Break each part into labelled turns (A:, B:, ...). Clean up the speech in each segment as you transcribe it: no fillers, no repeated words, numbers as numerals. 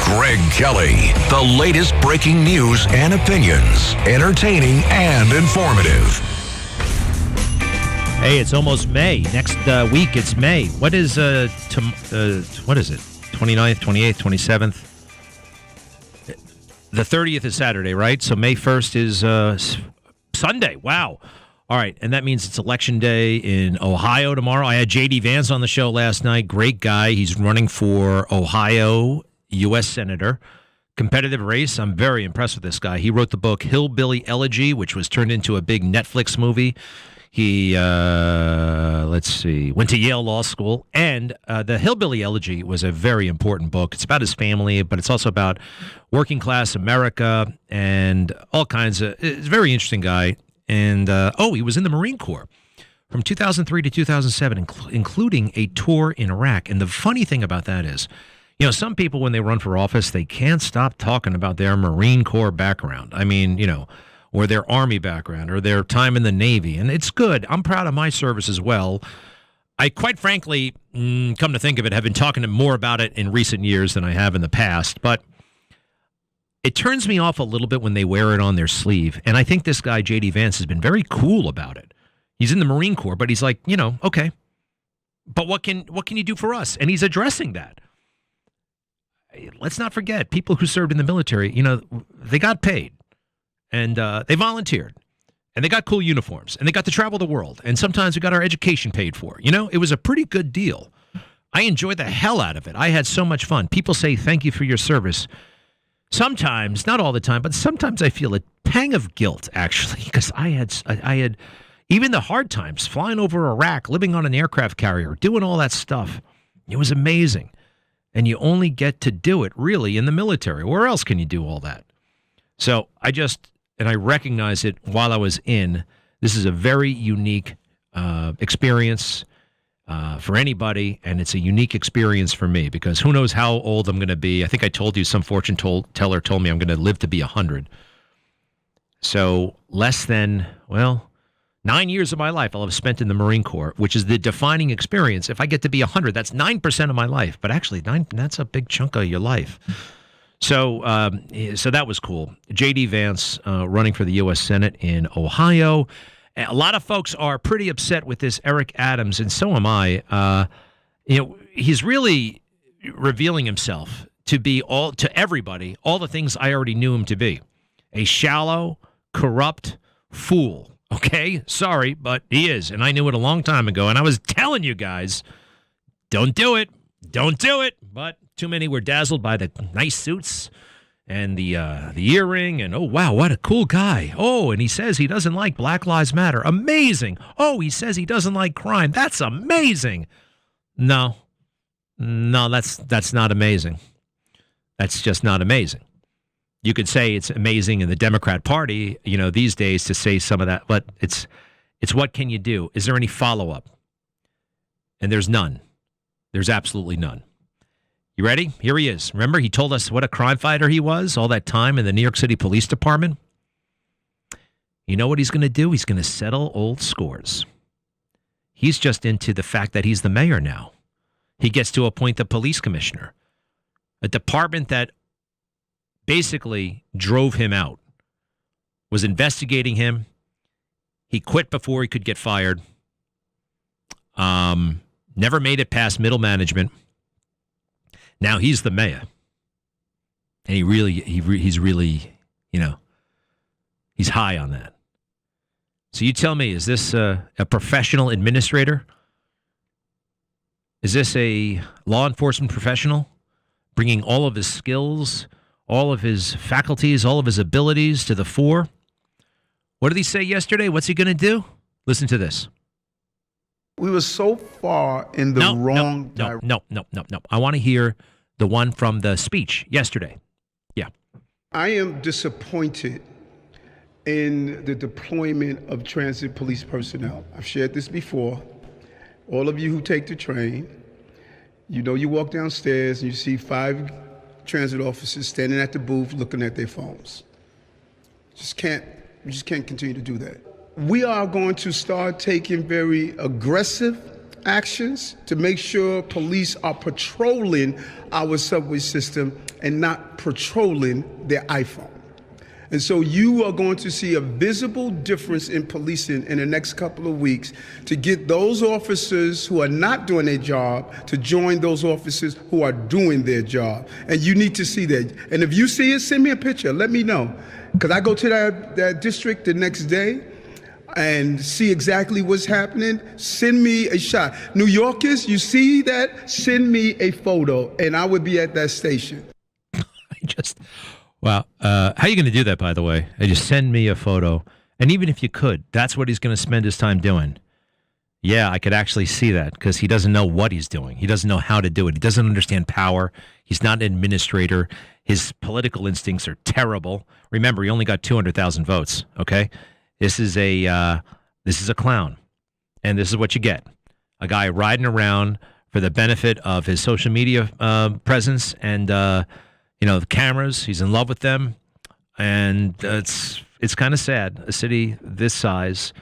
A: Greg Kelly. The latest breaking news and opinions. Entertaining and informative.
B: Hey, it's almost May. Next week, it's May. What is what is it? 29th, 28th, 27th? The 30th is Saturday, right? So May 1st is Sunday. Wow. All right, and that means it's Election Day in Ohio tomorrow. I had J.D. Vance on the show last night. Great guy. He's running for Ohio U.S. Senator. Competitive race. I'm very impressed with this guy. He wrote the book Hillbilly Elegy, which was turned into a big Netflix movie. He, went to Yale Law School. And the Hillbilly Elegy was a very important book. It's about his family, but it's also about working class America and all kinds of... It's a very interesting guy. And, he was in the Marine Corps from 2003 to 2007, including a tour in Iraq. And the funny thing about that is, some people, when they run for office, they can't stop talking about their Marine Corps background. I mean, or their Army background or their time in the Navy. And it's good. I'm proud of my service as well. I quite frankly, come to think of it, have been talking more about it in recent years than I have in the past. But it turns me off a little bit when they wear it on their sleeve. And I think this guy, J.D. Vance, has been very cool about it. He's in the Marine Corps, but he's like, okay. But what can you do for us? And he's addressing that. Let's not forget, people who served in the military, they got paid. And they volunteered. And they got cool uniforms. And they got to travel the world. And sometimes we got our education paid for. It was a pretty good deal. I enjoyed the hell out of it. I had so much fun. People say, thank you for your service. Sometimes, not all the time, but sometimes I feel a pang of guilt, actually, because I had even the hard times, flying over Iraq, living on an aircraft carrier, doing all that stuff. It was amazing. And you only get to do it, really, in the military. Where else can you do all that? So I recognize it while I was in. This is a very unique experience for anybody, and it's a unique experience for me because who knows how old I'm going to be. I think I told you some fortune teller told me I'm going to live to be 100. So less than, 9 years of my life I'll have spent in the Marine Corps, which is the defining experience. If I get to be 100, that's 9% of my life. But actually, that's a big chunk of your life. So that was cool. J.D. Vance running for the U.S. Senate in Ohio. A lot of folks are pretty upset with this Eric Adams, and so am I. He's really revealing himself to be to everybody, all the things I already knew him to be. A shallow, corrupt fool. Okay? Sorry, but he is. And I knew it a long time ago. And I was telling you guys, don't do it. Don't do it. But too many were dazzled by the nice suits and the earring, and oh, wow, what a cool guy. Oh, and he says he doesn't like Black Lives Matter. Amazing. Oh, he says he doesn't like crime. That's amazing. No, that's not amazing. That's just not amazing. You could say it's amazing in the Democrat Party, these days to say some of that, but it's what can you do? Is there any follow-up? And there's none. There's absolutely none. You ready? Here he is. Remember, he told us what a crime fighter he was all that time in the New York City Police Department? You know what he's going to do? He's going to settle old scores. He's just into the fact that he's the mayor now. He gets to appoint the police commissioner, a department that basically drove him out, was investigating him. He quit before he could get fired. Never made it past middle management. Now he's the mayor, and he's really, he's high on that. So you tell me, is this a professional administrator? Is this a law enforcement professional bringing all of his skills, all of his faculties, all of his abilities to the fore? What did he say yesterday? What's he going to do? Listen to this.
C: We were so far in the wrong direction.
B: No. I want to hear the one from the speech yesterday. Yeah.
C: I am disappointed in the deployment of transit police personnel. I've shared this before. All of you who take the train, you walk downstairs and you see 5 transit officers standing at the booth looking at their phones. We just can't continue to do that. We are going to start taking very aggressive actions to make sure police are patrolling our subway system and not patrolling their iPhone. And so you are going to see a visible difference in policing in the next couple of weeks to get those officers who are not doing their job to join those officers who are doing their job. And you need to see that. And if you see it, send me a picture. Let me know. Because I go to that district the next day and see exactly what's happening. Send me a shot. New Yorkers, you see that? Send me a photo, and I would be at that station.
B: Wow. How are you going to do that, by the way? Just send me a photo. And even if you could, that's what he's going to spend his time doing. Yeah, I could actually see that because he doesn't know what he's doing. He doesn't know how to do it. He doesn't understand power. He's not an administrator. His political instincts are terrible. Remember, he only got 200,000 votes, okay? This is a clown. And this is what you get. A guy riding around for the benefit of his social media presence and the cameras. He's in love with them, and it's kind of sad. A city this size,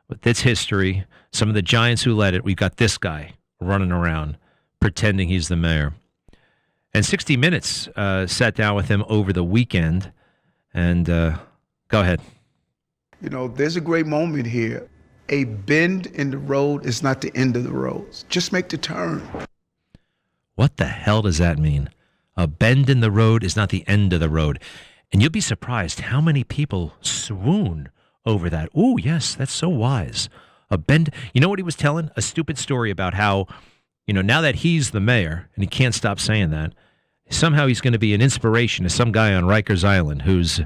B: with its history, some of the giants who led it, we've got this guy running around pretending he's the mayor. And 60 Minutes sat down with him over the weekend, and go ahead.
C: There's a great moment here. A bend in the road is not the end of the road. Just make the turn.
B: What the hell does that mean? A bend in the road is not the end of the road. And you'll be surprised how many people swoon over that. Oh, yes, that's so wise. A bend. You know what he was telling? A stupid story about how, now that he's the mayor, and he can't stop saying that, somehow he's going to be an inspiration to some guy on Rikers Island who's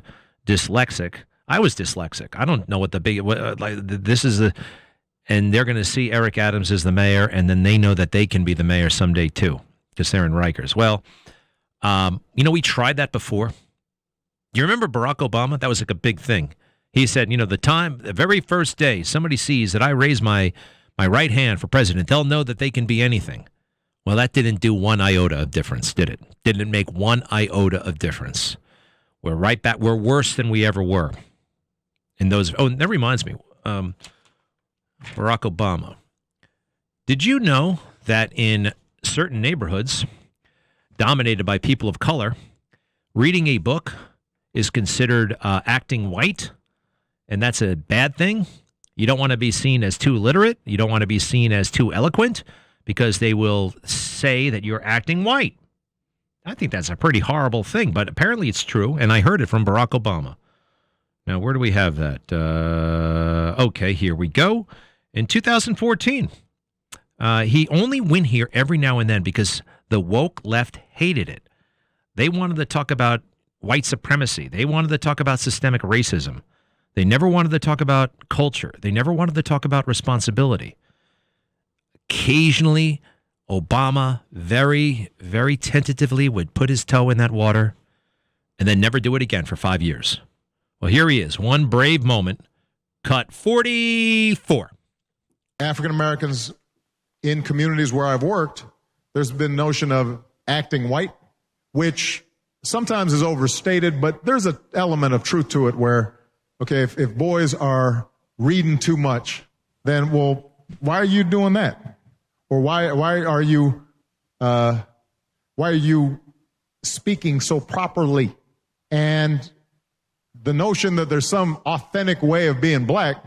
B: dyslexic. I was dyslexic. I don't know what this is and they're going to see Eric Adams as the mayor, and then they know that they can be the mayor someday too, because they're in Rikers. Well, we tried that before. You remember Barack Obama? That was like a big thing. He said, the very first day somebody sees that I raise my right hand for president, they'll know that they can be anything. Well, that didn't do one iota of difference, did it? Didn't make one iota of difference. We're right back. We're worse than we ever were. And that reminds me, Barack Obama. Did you know that in certain neighborhoods dominated by people of color, reading a book is considered acting white, and that's a bad thing? You don't want to be seen as too literate. You don't want to be seen as too eloquent because they will say that you're acting white. I think that's a pretty horrible thing, but apparently it's true, and I heard it from Barack Obama. Now, where do we have that? Okay, here we go. In 2014, he only went here every now and then because the woke left hated it. They wanted to talk about white supremacy. They wanted to talk about systemic racism. They never wanted to talk about culture. They never wanted to talk about responsibility. Occasionally, Obama very, very tentatively would put his toe in that water and then never do it again for 5 years. Well, here he is. One brave moment. Cut 44.
D: African Americans in communities where I've worked, there's been notion of acting white, which sometimes is overstated, but there's an element of truth to it where, okay, if boys are reading too much, then, well, why are you doing that? Or why are you speaking so properly? And the notion that there's some authentic way of being black,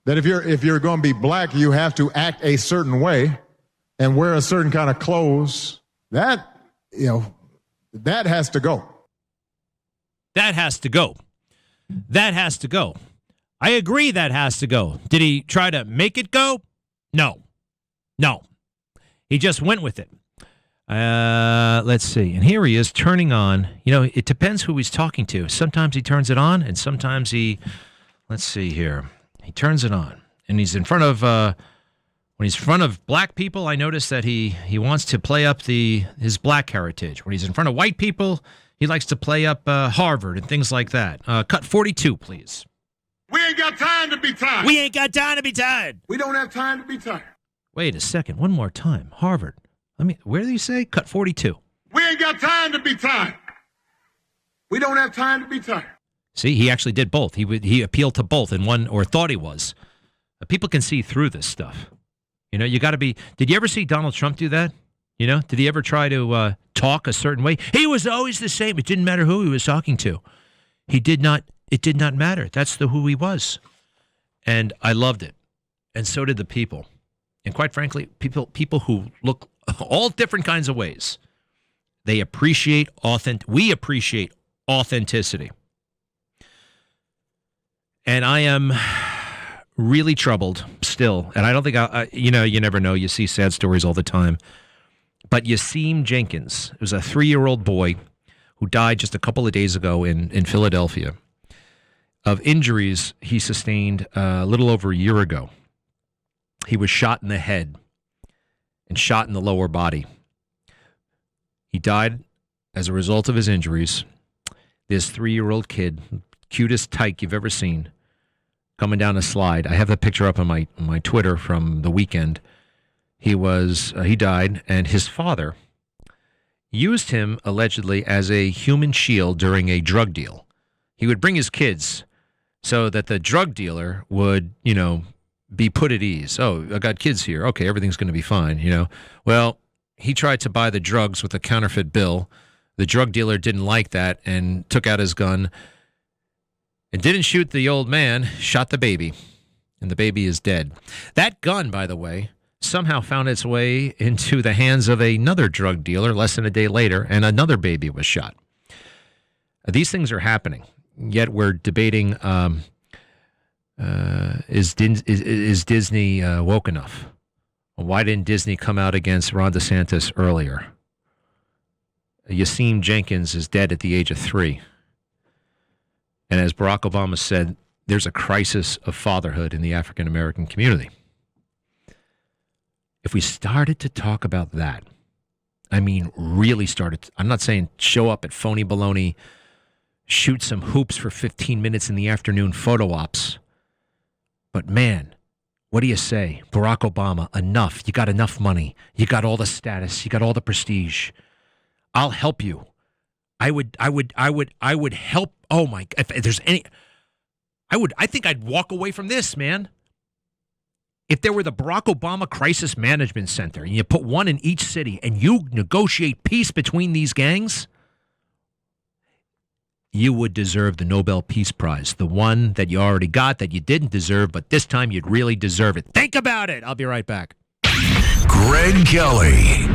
D: that if you're going to be black, you have to act a certain way and wear a certain kind of clothes, that has to go.
B: That has to go. That has to go. I agree that has to go. Did he try to make it go? No. He just went with it. Let's see. And here he is turning on. It depends who he's talking to. Sometimes he turns it on, and sometimes let's see here. He turns it on. And he's in front of, when he's in front of black people, I notice that he wants to play up his black heritage. When he's in front of white people, he likes to play up Harvard and things like that. Cut 42, please.
E: We ain't got time to be tired.
B: We ain't got time to be tired.
E: We don't have time to be tired.
B: Wait a second. One more time. Harvard. Where did he say? Cut 42.
E: We ain't got time to be tired. We don't have time to be tired.
B: See, he actually did both. He appealed to both in one, or thought he was. People can see through this stuff. You know, you got to be. Did you ever see Donald Trump do that? You know, did he ever try to talk a certain way? He was always the same. It didn't matter who he was talking to. He did not. It did not matter. That's who he was, and I loved it, and so did the people. And quite frankly, people who look all different kinds of ways, they appreciate we appreciate authenticity. And I am really troubled still. And I don't think you never know. You see sad stories all the time. But Yasim Jenkins, who's a 3-year-old boy who died just a couple of days ago in Philadelphia of injuries he sustained a little over a year ago. He was shot in the head and shot in the lower body. He died as a result of his injuries. This 3-year-old kid, cutest tyke you've ever seen, coming down a slide. I have the picture up on my Twitter from the weekend. He died, and his father used him allegedly as a human shield during a drug deal. He would bring his kids so that the drug dealer would, be put at ease. Oh, I got kids here. Okay, everything's going to be fine, Well, he tried to buy the drugs with a counterfeit bill. The drug dealer didn't like that and took out his gun and didn't shoot the old man, shot the baby, and the baby is dead. That gun, by the way, somehow found its way into the hands of another drug dealer less than a day later, and another baby was shot. These things are happening, yet we're debating, is Disney woke enough? Why didn't Disney come out against Ron DeSantis earlier? Yasim Jenkins is dead at the age of 3. And as Barack Obama said, there's a crisis of fatherhood in the African American community. If we started to talk about that, really started, I'm not saying show up at Phony Baloney, shoot some hoops for 15 minutes in the afternoon photo ops. But man, what do you say? Barack Obama, enough. You got enough money. You got all the status. You got all the prestige. I'll help you. I would help. Oh my, if there's any, I think I'd walk away from this, man. If there were the Barack Obama Crisis Management Center and you put one in each city and you negotiate peace between these gangs, you would deserve the Nobel Peace Prize, the one that you already got that you didn't deserve, but this time you'd really deserve it. Think about it. I'll be right back.
A: Greg Kelly